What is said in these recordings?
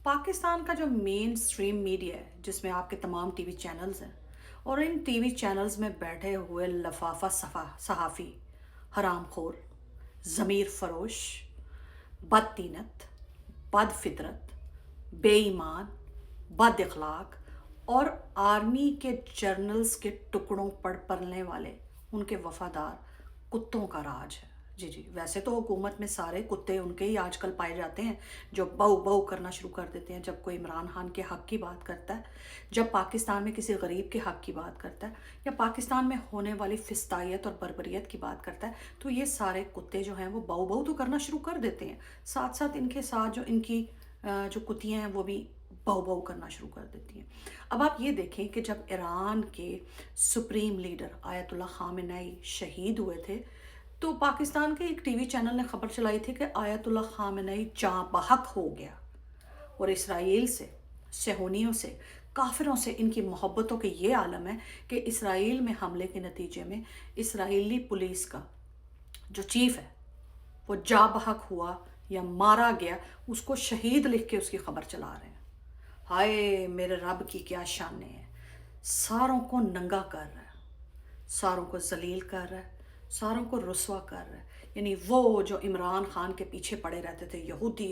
पाकिस्तान का जो main stream media है जिसमें आपके तमाम टीवी चैनल्स हैं और इन टीवी चैनल्स में बैठे हुए लफाफा सहाफ़ी, हरामखोर, ज़मीर फरोश, बदतीनत, बदफितरत, बेईमान, बद अखलाक और आर्मी के जर्नल्स के टुकड़ों पर पलने वाले उनके वफादार कुत्तों का राज है। जी जी, वैसे तो हुकूमत में सारे कुत्ते उनके ही आजकल पाए जाते हैं जो बऊ बऊ करना शुरू कर देते हैं जब कोई इमरान खान के हक़ की बात करता है, जब पाकिस्तान में किसी गरीब के हक़ की बात करता है या पाकिस्तान में होने वाली फिस्तायत और बर्बरियत की बात करता है, तो ये सारे कुत्ते जो हैं वो बऊ बऊ तो करना शुरू कर देते हैं। साथ साथ इनके साथ जो इनकी जो कुतियाँ हैं वो भी बहू बहू करना शुरू कर देती हैं। अब आप ये देखें कि जब ईरान के सुप्रीम लीडर आयतुल्लाह खामेनेई शहीद हुए थे, तो पाकिस्तान के एक टीवी चैनल ने खबर चलाई थी कि आयतुल्लाह खामेनेई जाँ बहक हो गया और इसराइल से, सेहूनियों से, काफिरों से इनकी मोहब्बतों के ये आलम है कि इसराइल में हमले के नतीजे में इसराइली पुलिस का जो चीफ है वो जा बहक हुआ या मारा गया, उसको शहीद लिख के उसकी खबर चला रहे हैं। हाय मेरे रब की क्या शान है, सारों को नंगा कर रहा है, सारों को जलील कर रहा है, सारों को रुसवा कर रहा है। यानी वो जो इमरान खान के पीछे पड़े रहते थे, यहूदी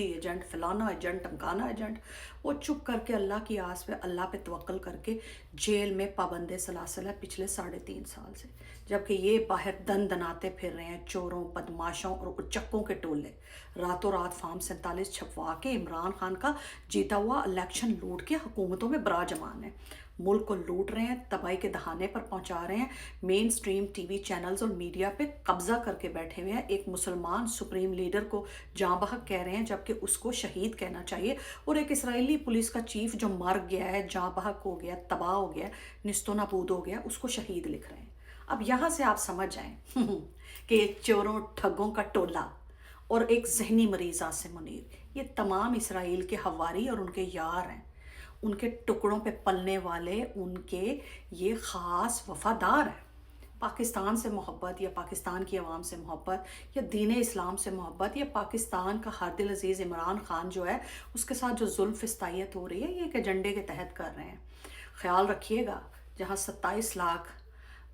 एजेंट, फलाना एजेंट, टमकाना एजेंट, वो चुप करके अल्लाह की आस पे, अल्लाह पे तवक्ल करके जेल में पाबंदे सलासल है पिछले 3.5 साल से। जबकि ये बाहर दन दनाते फिर रहे हैं चोरों, बदमाशों और उचक्कों के टोले, रातों रात फार्म 47 छपवा के इमरान खान का जीता हुआ इलेक्शन लूट के हुकूमतों में बराजमान है। मुल्क को लूट रहे हैं, तबाही के दहाने पर पहुंचा रहे हैं, मेन स्ट्रीम टीवी चैनल्स और मीडिया पे कब्जा करके बैठे हुए हैं। एक मुसलमान सुप्रीम लीडर को जाँ बहक कह रहे हैं जबकि उसको शहीद कहना चाहिए, और एक इसराइली पुलिस का चीफ जो मर गया है, जाँ बहक हो गया, तबाह हो गया, निस्तो नाबूद हो गया, उसको शहीद लिख रहे हैं। अब यहाँ से आप समझ जाएं कि ये चोरों ठगों का टोला और एक जहनी मरीज आसिम मुनीर, ये तमाम इसराइल के हवारी और उनके यार हैं, उनके टुकड़ों पे पलने वाले, उनके ये ख़ास वफ़ादार हैं। पाकिस्तान से मोहब्बत या पाकिस्तान की आवाम से मोहब्बत या दीन इस्लाम से मोहब्बत या पाकिस्तान का हर दिल अजीज़ इमरान खान जो है उसके साथ जो जुल्म फिस्तायत हो रही है, ये एक एजेंडे के तहत कर रहे हैं। ख्याल रखिएगा, जहाँ 27 लाख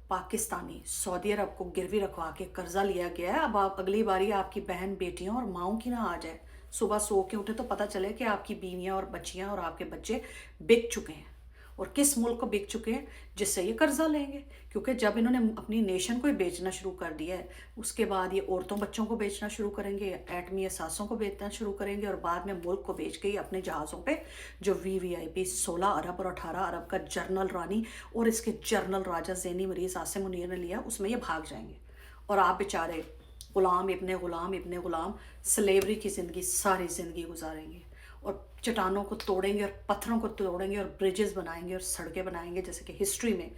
पाकिस्तानी सऊदी अरब को गिरवी रखवा के कर्जा लिया गया है, अब आप अगली बारी आपकी बहन बेटियों और माओं की ना आ जाए, सुबह सो के उठे तो पता चले कि आपकी बीवियां और बच्चियां और आपके बच्चे बिक चुके हैं, और किस मुल्क को बिक चुके हैं जिससे ये कर्जा लेंगे। क्योंकि जब इन्होंने अपनी नेशन को ही बेचना शुरू कर दिया है, उसके बाद ये औरतों बच्चों को बेचना शुरू करेंगे, एटमी असासों को बेचना शुरू करेंगे, और बाद में मुल्क को बेच के ही अपने जहाज़ों पे जो VVIP 16 अरब और 18 अरब का जर्नल रानी और इसके जर्नल राजा ज़ैनी मरीज़ आसिम मुनीर ने लिया, उसमें ये भाग जाएंगे और आप बेचारे ग़ुलाम इब्ने ग़ुलाम स्लेवरी की ज़िंदगी सारी ज़िंदगी गुजारेंगे और चट्टानों को तोड़ेंगे और पत्थरों को तोड़ेंगे और ब्रिजेस बनाएंगे और सड़कें बनाएंगे, जैसे कि हिस्ट्री में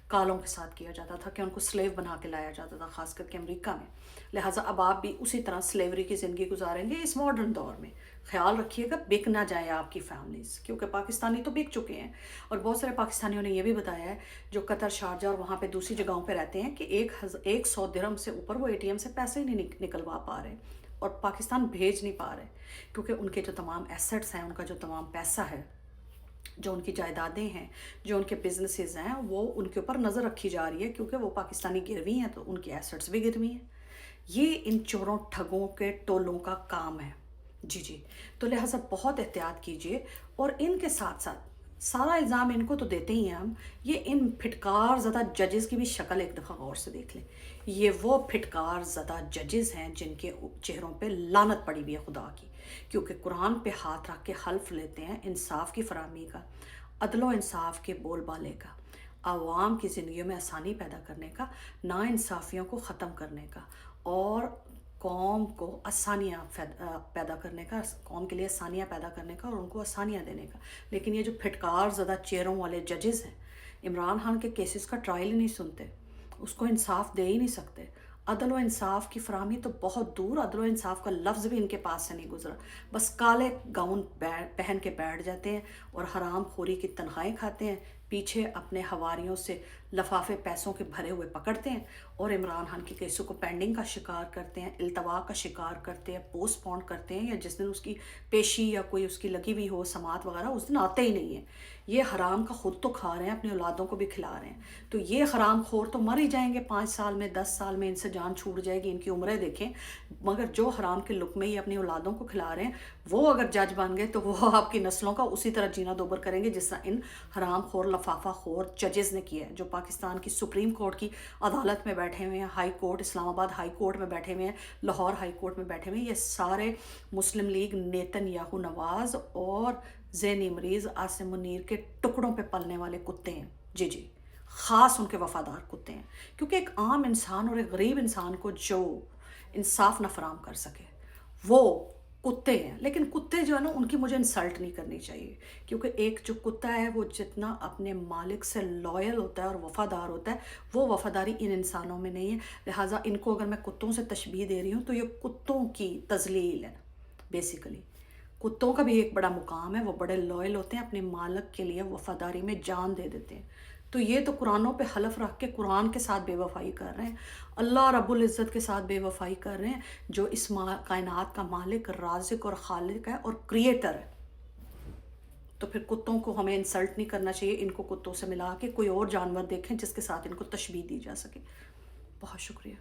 कालों के साथ किया जाता था कि उनको स्लेव बना के लाया जाता था, ख़ास करके अमेरिका में। लिहाजा अब आप भी उसी तरह स्लेवरी की ज़िंदगी गुजारेंगे इस मॉडर्न दौर में। ख्याल रखिएगा बिक ना जाए आपकी फैमिलीज़, क्योंकि पाकिस्तानी तो बिक चुके हैं। और बहुत सारे पाकिस्तानियों ने यह भी बताया है जो कतर, शारजा और वहाँ पे दूसरी जगहों पे रहते हैं कि 100 दिरहम से ऊपर वो ATM से पैसे ही नहीं निकलवा पा रहे और पाकिस्तान भेज नहीं पा रहे, क्योंकि उनके जो तमाम एसेट्स हैं, उनका जो तमाम पैसा है, जो उनकी जायदादें हैं, जो उनके बिजनेसेस हैं, वो उनके ऊपर नज़र रखी जा रही है, क्योंकि वो पाकिस्तानी गिरवी हैं तो उनकी एसेट्स भी गिरवी हैं। ये इन चोरों ठगों के टोलों का काम है। जी जी, तो लिहाजा बहुत एहतियात कीजिए। और इनके साथ साथ सारा इल्ज़ाम इनको तो देते ही हैं हम, ये इन फिटकार ज़दा जजेस की भी शक्ल एक दफ़ा गौर से देख लें। ये वो फिटकार ज़दा जजेस हैं जिनके चेहरों पे लानत पड़ी हुई है खुदा की, क्योंकि कुरान पे हाथ रख के हल्फ लेते हैं इंसाफ की फराहमी का, अदलो इंसाफ के बोलबाले का, आवाम की ज़िंदगी में आसानी पैदा करने का, नाइंसाफ़ियों को ख़त्म करने का, और कौम को आसानियाँ पैदा करने का, कौम के लिए आसानियाँ पैदा करने का और उनको आसानियाँ देने का। लेकिन ये जो फिटकार ज़्यादा चेहरों वाले जजेस हैं, इमरान खान के केसेस का ट्रायल ही नहीं सुनते, उसको इंसाफ दे ही नहीं सकते। अदल व इंसाफ की फराहमी तो बहुत दूर, अदल व इंसाफ का लफ्ज़ भी इनके पास से नहीं गुजरा। बस काले गाउन पहन के बैठ जाते हैं और हराम खोरी की तनख्वाहें खाते हैं, پیچھے اپنے حواریوں سے لفافے پیسوں کے بھرے ہوئے پکڑتے ہیں اور عمران خان کی کیسوں کو پینڈنگ کا شکار کرتے ہیں، التوا کا شکار کرتے ہیں، پوسٹ پون کرتے ہیں، یا جس دن اس کی پیشی یا کوئی اس کی لگی ہوئی ہو سماعت وغیرہ اس دن آتے ہی نہیں ہیں۔ یہ حرام کا خود تو کھا رہے ہیں، اپنی اولادوں کو بھی کھلا رہے ہیں، تو یہ حرام خور تو مر ہی جائیں گے 5 سال میں، 10 سال میں ان سے جان چھوٹ جائے گی، ان کی عمریں دیکھیں۔ مگر جو حرام کے لقمے ہی اپنی اولادوں کو کھلا رہے ہیں وہ اگر جج بن گئے تو وہ آپ کی نسلوں کا اسی طرح جینا دوبر کریں گے جس طرح ان حرام خور لفافہ خور ججز نے کیا ہے، جو پاکستان کی سپریم کورٹ کی عدالت میں بیٹھے ہوئے ہیں، ہائی کورٹ اسلام آباد ہائی کورٹ میں بیٹھے ہوئے ہیں، لاہور ہائی کورٹ میں بیٹھے ہوئے ہیں۔ یہ سارے مسلم لیگ نیتن یاہو نواز اور ذہنی مریض عاصم منیر کے ٹکڑوں پہ پلنے والے کتے ہیں، جی جی، خاص ان کے وفادار کتے ہیں، کیونکہ ایک عام انسان اور ایک غریب انسان کو جو انصاف نہ فراہم کر سکے وہ کتے ہیں۔ لیکن کتے جو ہے نا ان کی مجھے انسلٹ نہیں کرنی چاہیے، کیونکہ ایک جو کتا ہے وہ جتنا اپنے مالک سے لائل ہوتا ہے اور وفادار ہوتا ہے وہ وفاداری ان انسانوں میں نہیں ہے۔ لہٰذا ان کو اگر میں کتوں سے تشبیہ دے رہی ہوں تو یہ کتوں کی تذلیل ہے بیسیکلی۔ کتوں کا بھی ایک بڑا مقام ہے، وہ بڑے لائل ہوتے ہیں، اپنے مالک کے لیے وفاداری میں جان دے دیتے ہیں۔ تو یہ تو قرآنوں پہ حلف رکھ کے قرآن کے ساتھ بے وفائی کر رہے ہیں، اللہ رب العزت کے ساتھ بے وفائی کر رہے ہیں، جو اس کائنات کا مالک، رازق اور خالق ہے اور کریٹر ہے۔ تو پھر کتوں کو ہمیں انسلٹ نہیں کرنا چاہیے، ان کو کتوں سے ملا کے کوئی اور جانور دیکھیں جس کے ساتھ ان کو تشبیہ دی جا سکے۔ بہت شکریہ۔